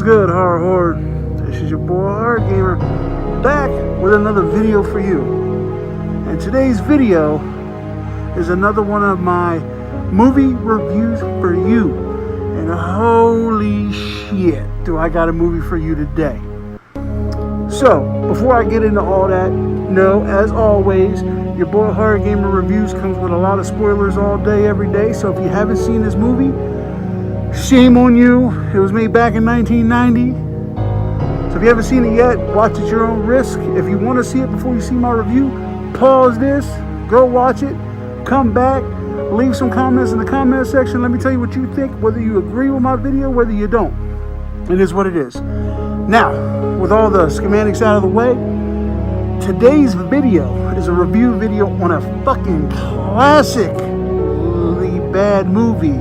good, Horror Horde? This is your boy Hard Gamer, back with another video for you. And today's video is another one of my movie reviews for you. And holy shit, do I got a movie for you today. So, before I get into all that, as always, your boy Hard Gamer Reviews comes with a lot of spoilers all day, every day. So if you haven't seen this movie, shame on you. It was made back in 1990. So if you haven't seen it yet, watch at your own risk. If you want to see it before you see my review, pause this, go watch it, come back, leave some comments in the comment section. Let me tell you what you think, whether you agree with my video, whether you don't. It is what it is. Now, with all the schematics out of the way, today's video is a review video on a fucking classically bad movie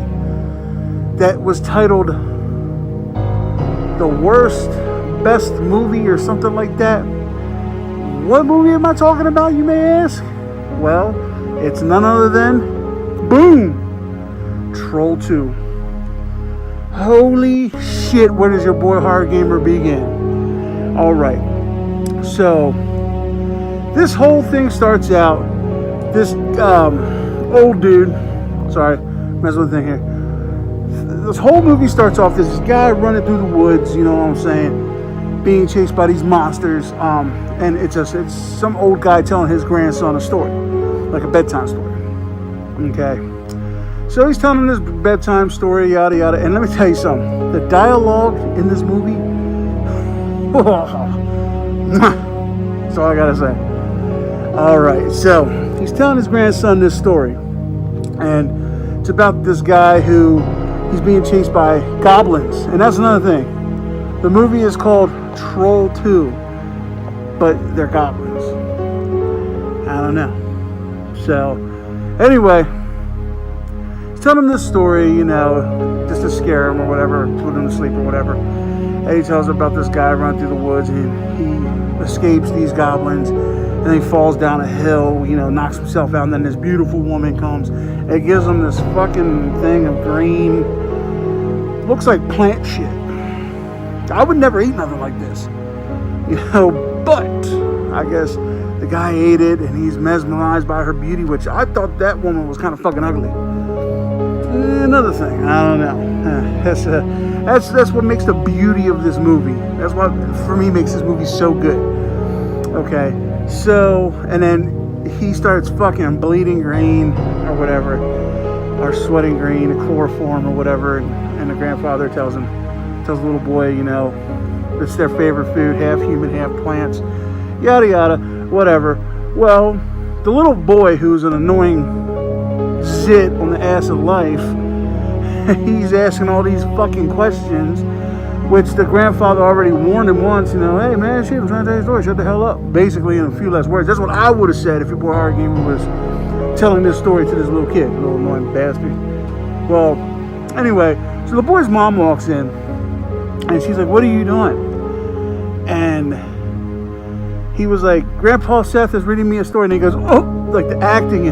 that was titled The Worst Best Movie or something like that. What movie am I talking about, you may ask? Well, it's none other than, boom, Troll 2. Holy shit, where does your boy Hard Gamer begin? Alright, so this whole thing starts out, this old dude, sorry, mess with the thing here. This whole movie starts off, this guy running through the woods, you know what I'm saying, being chased by these monsters, and it's some old guy telling his grandson a story, like a bedtime story, okay? So he's telling him this bedtime story, yada yada, and let me tell you something, the dialogue in this movie, that's all I gotta say. Alright, so he's telling his grandson this story, and it's about this guy who he's being chased by goblins. And that's another thing. The movie is called Troll 2, but they're goblins. I don't know. So, anyway, he's telling him this story, you know, just to scare him or whatever, put him to sleep or whatever. And he tells him about this guy running through the woods, and he escapes these goblins, and then he falls down a hill, you know, knocks himself out, and then this beautiful woman comes and gives him this fucking thing of green, looks like plant shit. I would never eat nothing like this, you know, but I guess the guy ate it and he's mesmerized by her beauty, which I thought that woman was kind of fucking ugly. Another thing, I don't know. That's what makes the beauty of this movie. That's what, for me, makes this movie so good. Okay, so, and then he starts fucking bleeding green or whatever, or sweating green, or chloroform or whatever, and the grandfather tells the little boy, you know, it's their favorite food, half human, half plants, yada yada, whatever. Well, the little boy, who's an annoying zit on the ass of life, he's asking all these fucking questions, which the grandfather already warned him once, you know, hey man, shit, I'm trying to tell you a story, shut the hell up. Basically, in a few less words. That's what I would have said if your boy Hard Gamer was telling this story to this little kid, little annoying bastard. Well, anyway, so the boy's mom walks in, and she's like, what are you doing? And he was like, Grandpa Seth is reading me a story, and he goes, oh, like the acting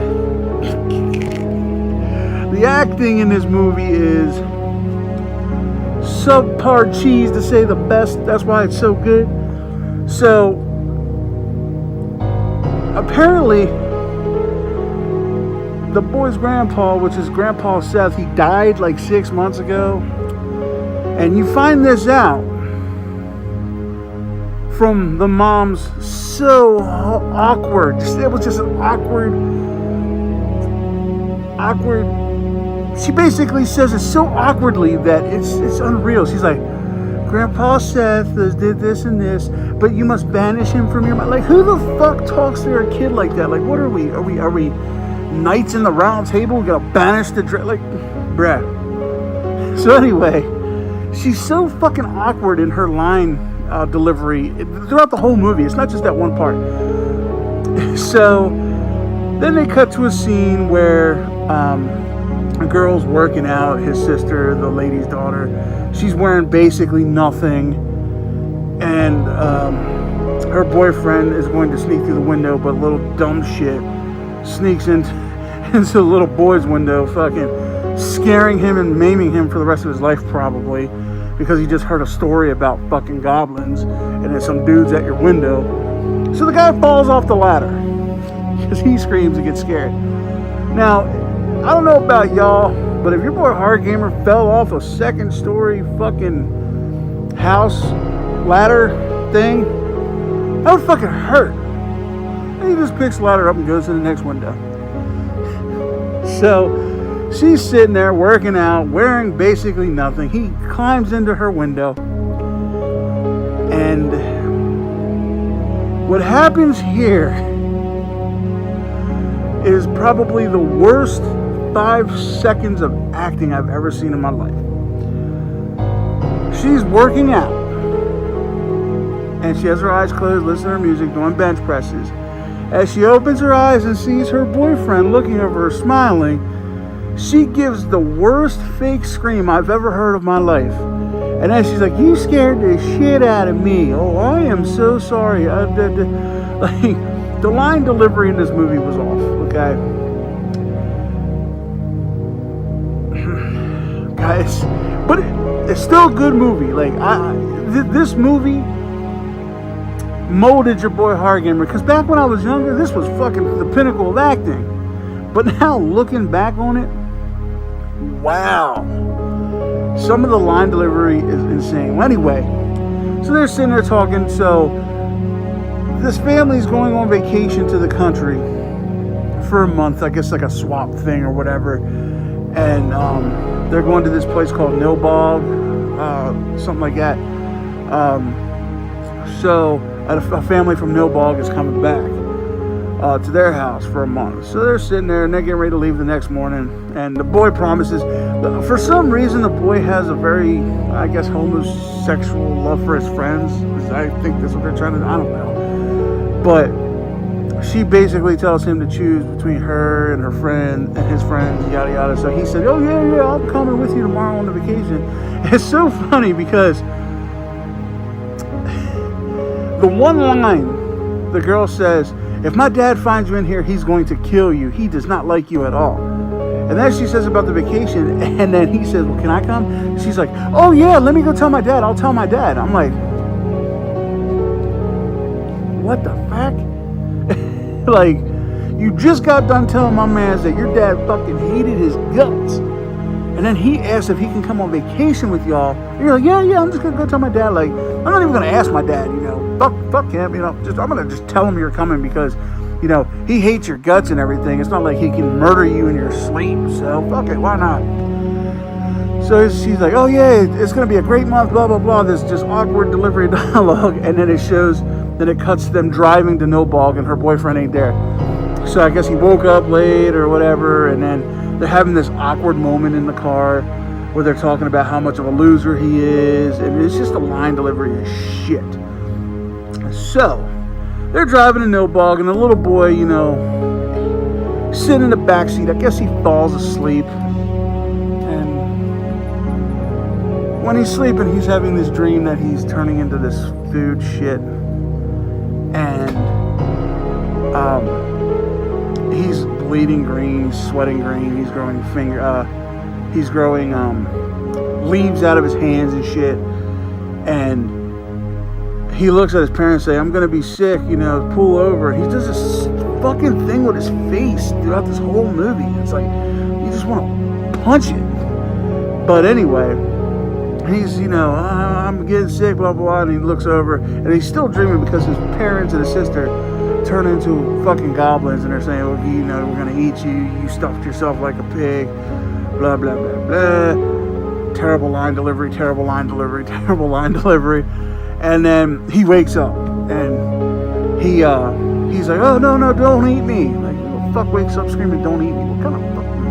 in this movie is subpar cheese, to say the best. That's why it's so good. So apparently the boy's grandpa, which is Grandpa Seth, he died like 6 months ago, and you find this out from the mom's so awkward, it was just an awkward, she basically says it so awkwardly that it's unreal. She's like, Grandpa Seth did this and this, but you must banish him from your mind. Like, who the fuck talks to their kid like that? Like, what are we? Are we knights in the round table? We gotta banish the like, bruh. So anyway, she's so fucking awkward in her line delivery throughout the whole movie. It's not just that one part. So then they cut to a scene where a girl's working out, his sister, the lady's daughter. She's wearing basically nothing, and her boyfriend is going to sneak through the window, but little dumb shit sneaks into the little boy's window, fucking scaring him and maiming him for the rest of his life, probably, because he just heard a story about fucking goblins and then some dudes at your window. So the guy falls off the ladder because he screams and gets scared. Now, I don't know about y'all, but if your boy Hard Gamer fell off a second story fucking house ladder thing, that would fucking hurt. And he just picks the ladder up and goes to the next window. So she's sitting there working out, wearing basically nothing. He climbs into her window. And what happens here is probably the worst 5 seconds of acting I've ever seen in my life. She's working out. And she has her eyes closed, listening to her music, doing bench presses. As she opens her eyes and sees her boyfriend looking over her, smiling, she gives the worst fake scream I've ever heard of my life. And then she's like, "You scared the shit out of me. Oh, I am so sorry." Like, the line delivery in this movie was off, okay? Guys, but it's still a good movie. Like, this movie molded your boy Hard Gamer, because back when I was younger, this was fucking the pinnacle of acting. But now, looking back on it, wow, some of the line delivery is insane. Well, anyway, so they're sitting there talking. So this family's going on vacation to the country for a month, I guess like a swap thing or whatever, and they're going to this place called Nilbog, something like that. So a family from Nilbog is coming back to their house for a month. So they're sitting there and they're getting ready to leave the next morning. And the boy promises, for some reason, the boy has a very, I guess, homosexual love for his friends. I think that's what they're trying to, I don't know. But she basically tells him to choose between her and her friend and his friends, yada yada. So he said, "Oh yeah, I'm coming with you tomorrow on the vacation." It's so funny because the one line the girl says, "If my dad finds you in here, he's going to kill you. He does not like you at all." And then she says about the vacation, and then he says, "Well, can I come?" She's like, "Oh yeah, let me go tell my dad. I'll tell my dad." I'm like, what the fuck? Like, you just got done telling my man that your dad fucking hated his guts, and then he asked if he can come on vacation with y'all. And you're like, yeah, I'm just gonna go tell my dad. Like, I'm not even gonna ask my dad, fuck him, I'm gonna just tell him you're coming because, he hates your guts and everything. It's not like he can murder you in your sleep, so fuck it, why not? So she's like, "Oh yeah, it's gonna be a great month, blah blah blah." This just awkward delivery dialogue, and then it shows. Then it cuts to them driving to Nilbog, and her boyfriend ain't there. So I guess he woke up late or whatever, and then they're having this awkward moment in the car where they're talking about how much of a loser he is, and it's just a line delivery of shit. So they're driving to Nilbog, and the little boy, sitting in the backseat. I guess he falls asleep, and when he's sleeping, he's having this dream that he's turning into this food shit. And he's bleeding green, he's sweating green, he's growing leaves out of his hands and shit. And he looks at his parents and say, "I'm gonna be sick, pull over." And he does this fucking thing with his face throughout this whole movie. It's like you just want to punch it. But anyway, he's, "I'm getting sick, blah, blah, blah," and he looks over, and he's still dreaming because his parents and his sister turn into fucking goblins, and they're saying, "Well, we're gonna eat you, you stuffed yourself like a pig, blah, blah, blah, blah." Terrible line delivery, terrible line delivery, terrible line delivery. And then he wakes up, and he's like, "Oh, no, don't eat me." Like, who the fuck wakes up screaming, "Don't eat me"? What kind of fucking...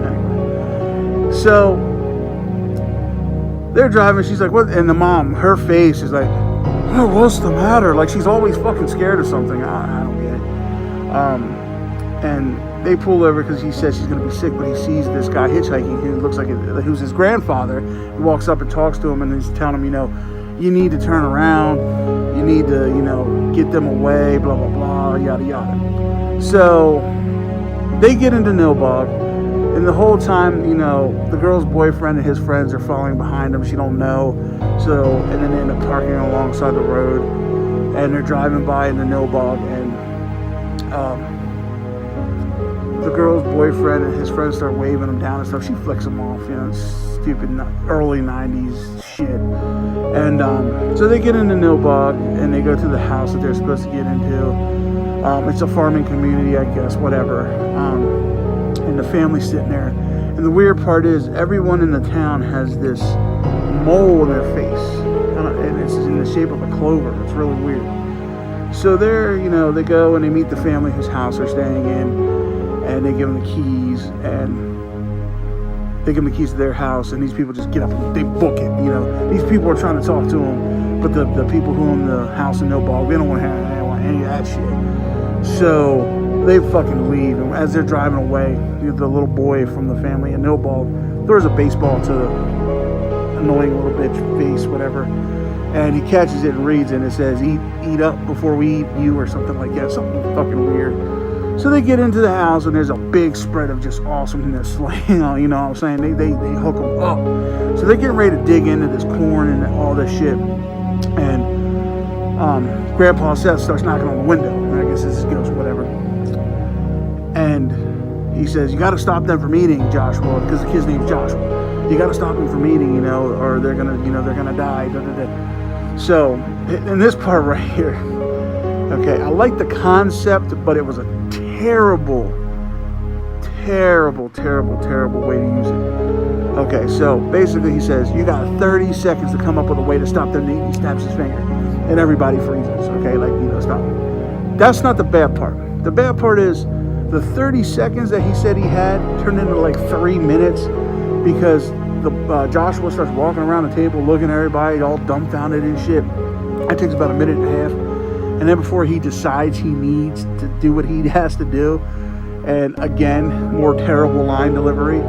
Anyway. So they're driving, she's like, "What?" And the mom, her face is like, "Oh, what's the matter?" Like, she's always fucking scared of something. I don't get it. And they pull over because he says she's going to be sick, but he sees this guy hitchhiking who looks like who's his grandfather. He walks up and talks to him, and he's telling him, "You need to turn around. You need to, get them away, blah, blah, blah, yada, yada." So they get into Nilbog, And the whole time, you know, the girl's boyfriend and his friends are following behind him. She don't know. So, and then they end up parking alongside the road, and they're driving by in the no bog, and the girl's boyfriend and his friends start waving him down and stuff. She flicks him off, you know, stupid early 90s shit. And so they get into no bog, and they go to the house that they're supposed to get into. It's a farming community, I guess, whatever. And the family's sitting there. And the weird part is everyone in the town has this mole in their face. And it's in the shape of a clover. It's really weird. So they're, you know, they go and they meet the family whose house they're staying in. And they give them the keys. And they give them the keys to their house. And these people just get up and they book it, you know. These people are trying to talk to them. But the people who own the house in no bog, they don't want any of that shit. So they fucking leave, and as they're driving away, the little boy from the family in no ball throws a baseball to the annoying little bitch face, whatever, and he catches it and reads it, and it says, eat up before we eat you, or something like that, something fucking weird. So they get into the house, and there's a big spread of just awesomeness, like, you know what I'm saying, they hook them up. So they're getting ready to dig into this corn and all this shit, and Grandpa Seth starts knocking on the window. I guess it's his ghost, whatever. And he says, "You got to stop them from eating, Joshua," because the kid's name's Joshua. "You got to stop them from eating, you know, or they're gonna die." Da, da, da. So, in this part right here, okay, I like the concept, but it was a terrible way to use it. Okay, so basically he says, "You got 30 seconds to come up with a way to stop them eating." He snaps his finger. And everybody freezes, okay? Like, you know, stop. That's not the bad part. The bad part is the 30 seconds that he said he had turned into like 3 minutes because Joshua starts walking around the table looking at everybody all dumbfounded and shit. That takes about a minute and a half. And then before he decides he needs to do what he has to do, and again, more terrible line delivery,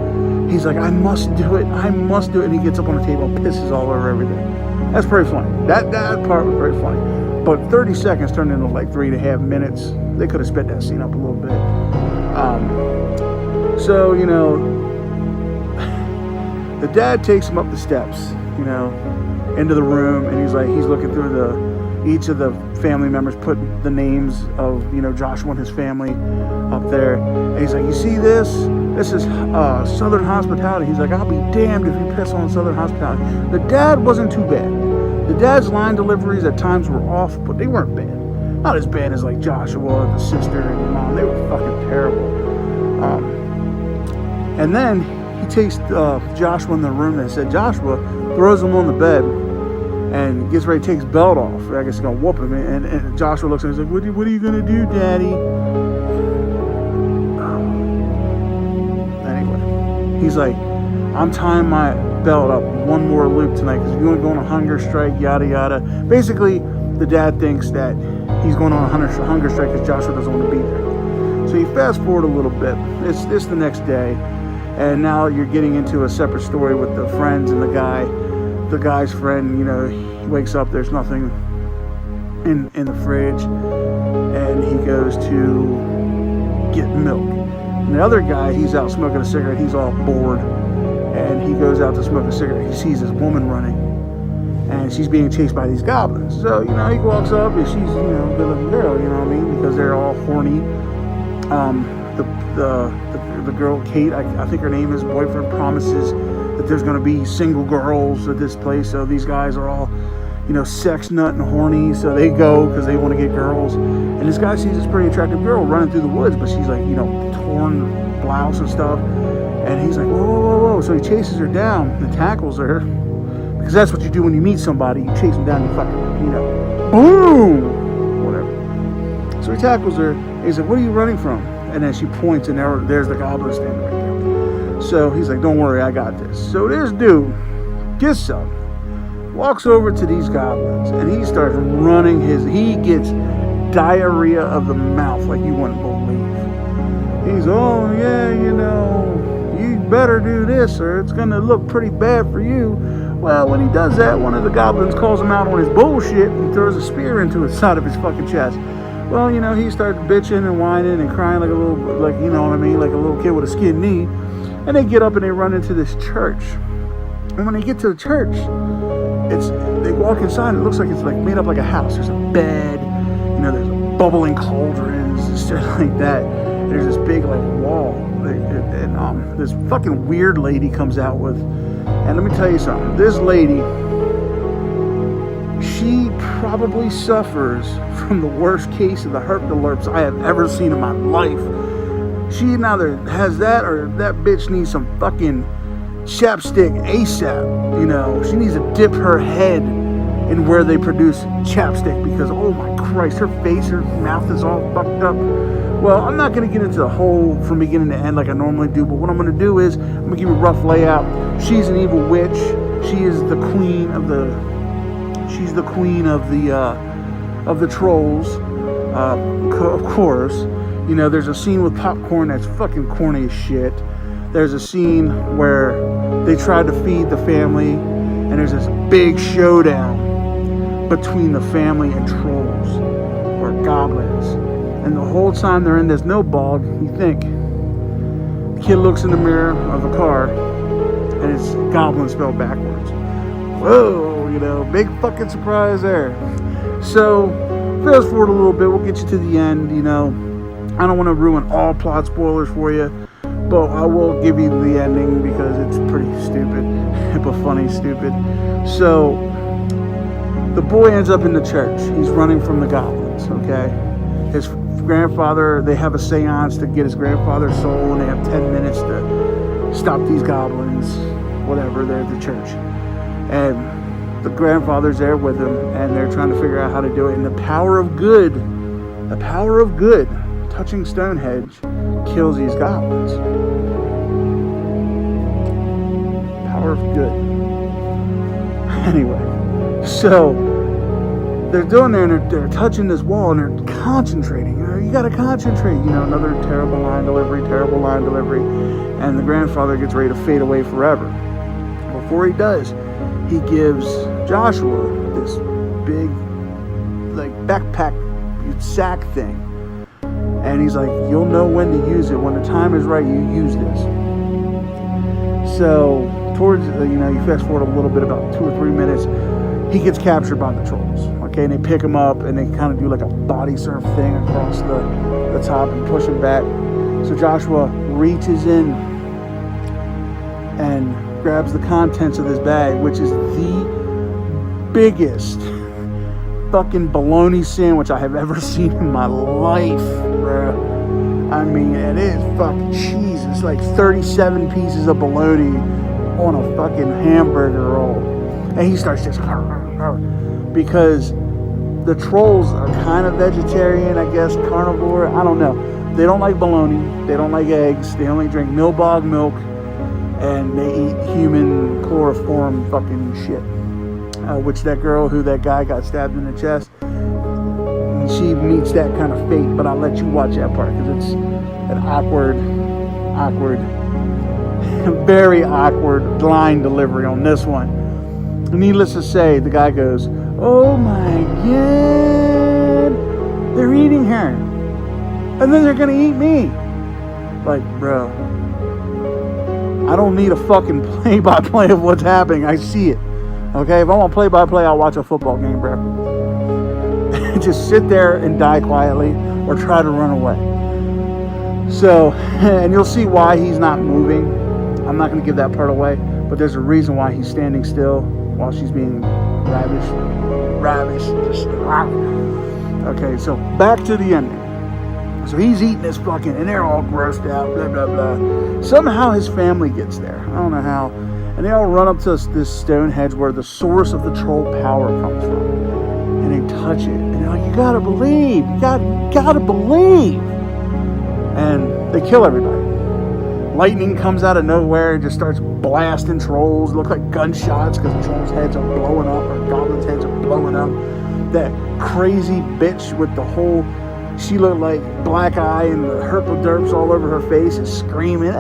he's like, I must do it. And he gets up on the table and pisses all over everything. That's pretty funny. That part was very funny. But 30 seconds turned into like 3.5 minutes. They could have sped that scene up a little bit. So, you know, the dad takes him up the steps, you know, into the room, and he's looking through each of the family members put the names of, you know, Joshua and his family up there. And he's like, "You see this? This is Southern hospitality." He's like, "I'll be damned if you piss on Southern hospitality." The dad wasn't too bad. The dad's line deliveries at times were off, but they weren't bad. Not as bad as like Joshua, the sister, and the mom. They were fucking terrible. And then he takes Joshua in the room and said, Joshua throws him on the bed and gets ready to take his belt off. I guess he's going to whoop him. And Joshua looks at him and he's like, what are you going to do, Daddy? Anyway, he's like, I'm tying my belt up one more loop tonight because you're going to go on a hunger strike, yada, yada. Basically, the dad thinks that he's going on a hunger strike because Joshua doesn't want to be there. So you fast forward a little bit. It's the next day. And now you're getting into a separate story with the friends and the guy. The guy's friend, you know, he wakes up, there's nothing in the fridge, and he goes to get milk. And the other guy, he's out smoking a cigarette, he's all bored, and he goes out to smoke a cigarette. He sees this woman running, and she's being chased by these goblins. So, you know, he walks up, and she's, you know, a good-looking girl, you know what I mean, because they're all horny. The girl, Kate, I think her name is, boyfriend promises that there's going to be single girls at this place, so these guys are all, you know, sex nut and horny, so they go because they want to get girls. And this guy sees this pretty attractive girl running through the woods, but she's like, you know, torn blouse and stuff, and he's like, whoa. So he chases her down and tackles her, because that's what you do when you meet somebody. You chase them down, you fucking, you know, boom, whatever. So he tackles her, and he's like, what are you running from? And then she points, and there's the goblin standing right there. So he's like, don't worry, I got this. So this dude gets up, walks over to these goblins, and he starts running he gets diarrhea of the mouth like you wouldn't believe. He's, oh yeah, you know, you better do this or it's gonna look pretty bad for you. Well, when he does that, one of the goblins calls him out on his bullshit and throws a spear into the side of his fucking chest. Well, you know, he starts bitching and whining and crying like a little, like, you know what I mean, like a little kid with a skinned knee. And they get up and they run into this church. And when they get to the church, they walk inside. It looks like it's like made up like a house. There's a bed, there's bubbling cauldrons and shit like that. There's this big like wall, and this fucking weird lady comes out with. And let me tell you something. This lady, she probably suffers from the worst case of the herpes I have ever seen in my life. She either has that or that bitch needs some fucking chapstick ASAP. She needs to dip her head in where they produce chapstick, because oh my Christ, her face, her mouth is all fucked up. Well, I'm not going to get into the whole from beginning to end like I normally do, but what I'm going to do is I'm going to give you a rough layout. She's an evil witch. She is the queen of the trolls. Of course, there's a scene with popcorn that's fucking corny as shit. There's a scene where they try to feed the family, and there's this big showdown between the family and trolls or goblins. And the whole time they're in this no bog, you think. The kid looks in the mirror of the car, and it's goblin spelled backwards. Whoa, big fucking surprise there. So, fast forward a little bit, we'll get you to the end, I don't want to ruin all plot spoilers for you, but I will give you the ending because it's pretty stupid, but funny stupid. So, the boy ends up in the church. He's running from the goblins, okay? His grandfather, they have a seance to get his grandfather's soul, and they have 10 minutes to stop these goblins, whatever, they're at the church. And the grandfather's there with him, and they're trying to figure out how to do it. And the power of good, touching Stonehenge, kills these goblins. Power of good. Anyway, so they're doing there, and they're touching this wall, and they're concentrating. You gotta concentrate. Another terrible line delivery, and the grandfather gets ready to fade away forever. Before he does, he gives Joshua this big, like, backpack sack thing. And he's like, you'll know when to use it. When the time is right, you use this. So, towards, you fast forward a little bit, about 2 or 3 minutes, he gets captured by the trolls. Okay, and they pick him up, and they kind of do like a body surf thing across the top and push him back. So Joshua reaches in and grabs the contents of this bag, which is the biggest fucking bologna sandwich I have ever seen in my life, bro. I mean, it is fucking cheese. It's like 37 pieces of bologna on a fucking hamburger roll. And he starts just because the trolls are kind of vegetarian, I guess, carnivore, I don't know. They don't like bologna, they don't like eggs, they only drink Milbog milk, and they eat human chloroform fucking shit. Which that girl who that guy got stabbed in the chest, she meets that kind of fate, but I'll let you watch that part because it's an awkward, very awkward line delivery on this one. Needless to say, the guy goes, oh my god, they're eating her, and then they're gonna eat me. Like, bro, I don't need a fucking play-by-play of what's happening. I see it. Okay, if I want play-by-play, I'll watch a football game, bro. Just sit there and die quietly or try to run away. So, and you'll see why he's not moving. I'm not going to give that part away, but there's a reason why he's standing still while she's being ravished. Okay, so back to the ending. So he's eating this fucking, and they're all grossed out, blah, blah, blah. Somehow his family gets there. I don't know how. And they all run up to this Stonehenge where the source of the troll power comes from. And they touch it. And they're like, you gotta believe. You gotta believe. And they kill everybody. Lightning comes out of nowhere and just starts blasting trolls. Look like gunshots because the trolls' heads are blowing up, or goblins' heads are blowing up. That crazy bitch with the whole, she looked like black eye and the herpaderps all over her face is screaming,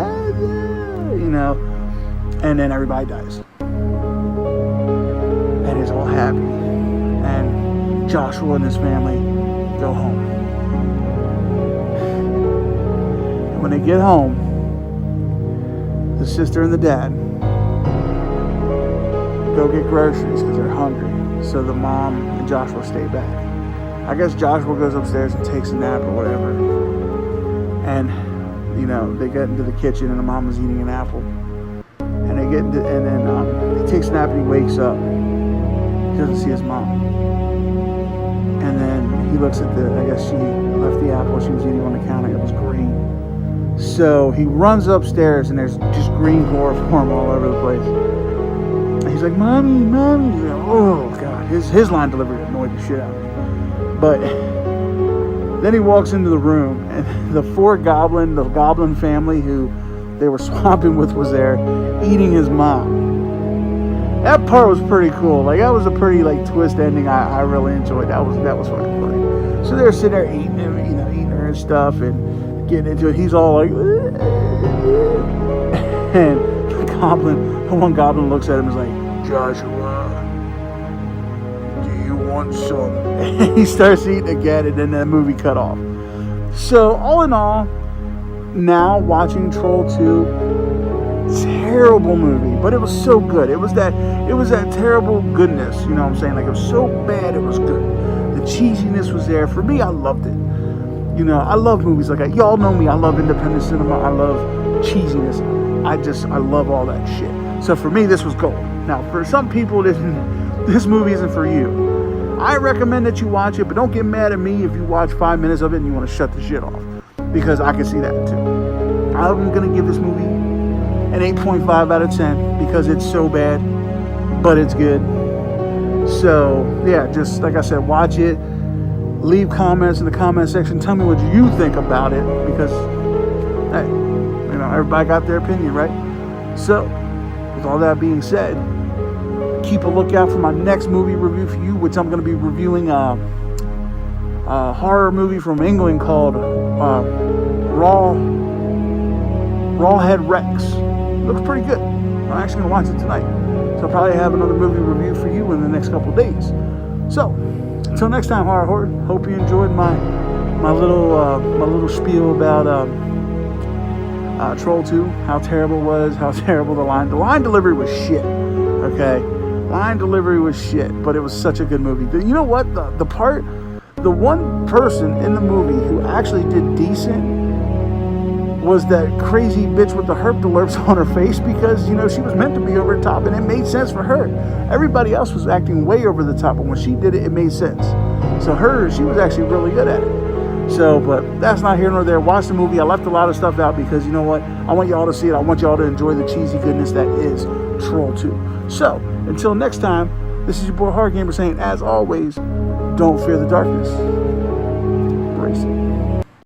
and then everybody dies. And he's all happy. And Joshua and his family go home. And when they get home, the sister and the dad go get groceries because they're hungry. So the mom and Joshua stay back. I guess Joshua goes upstairs and takes a nap or whatever. And, you know, they get into the kitchen and the mom is eating an apple. And they get into, and then he takes a nap and he wakes up. He doesn't see his mom. And then he looks at I guess she left the apple she was eating on the counter. It was green. So he runs upstairs and there's just green chloroform all over the place. And he's like, Mommy, Mommy. You know, oh, God. His line delivery annoyed the shit out of me. But then he walks into the room and the goblin family who they were swapping with was there eating his mom. That part was pretty cool. Like, that was a pretty, like, twist ending I really enjoyed. That was fucking funny. So they're sitting there eating him, you know, eating her and stuff and getting into it. He's all like, and the one goblin looks at him and is like, Joshua, do you want some? And he starts eating again, and then that movie cut off. So all in all, now watching Troll 2, terrible movie, but it was so good. It was that terrible goodness, you know what I'm saying? Like, it was so bad, it was good. The cheesiness was there. For me, I loved it. You know, I love movies like that. Y'all know me. I love independent cinema. I love cheesiness. I love all that shit. So for me, this was gold. Now, for some people, this movie isn't for you. I recommend that you watch it, but don't get mad at me if you watch 5 minutes of it and you want to shut the shit off, because I can see that too. I'm going to give this movie an 8.5 out of 10 because it's so bad, but it's good. So, yeah, just like I said, watch it. Leave comments in the comment section. Tell me what you think about it, because, hey, you know, everybody got their opinion, right? So, with all that being said, keep a lookout for my next movie review for you, which I'm going to be reviewing a horror movie from England called Rawhead Rex. Looks pretty good. I'm actually going to watch it tonight. So I'll probably have another movie review for you in the next couple days. So, until next time, Horror Horde. Hope you enjoyed my little spiel about Troll 2. How terrible it was. How terrible the line delivery was shit. Okay, line delivery was shit, but it was such a good movie. You know what? The one person in the movie who actually did decent was that crazy bitch with the herp alerts on her face, because, you know, she was meant to be over the top and it made sense for her. Everybody else was acting way over the top, but when she did it, it made sense. So she was actually really good at it. So, but that's not here nor there. Watch the movie. I left a lot of stuff out because, you know what? I want y'all to see it. I want y'all to enjoy the cheesy goodness that is Troll 2. So, until next time, this is your boy Hard Gamer saying, as always, don't fear the darkness. Embrace it.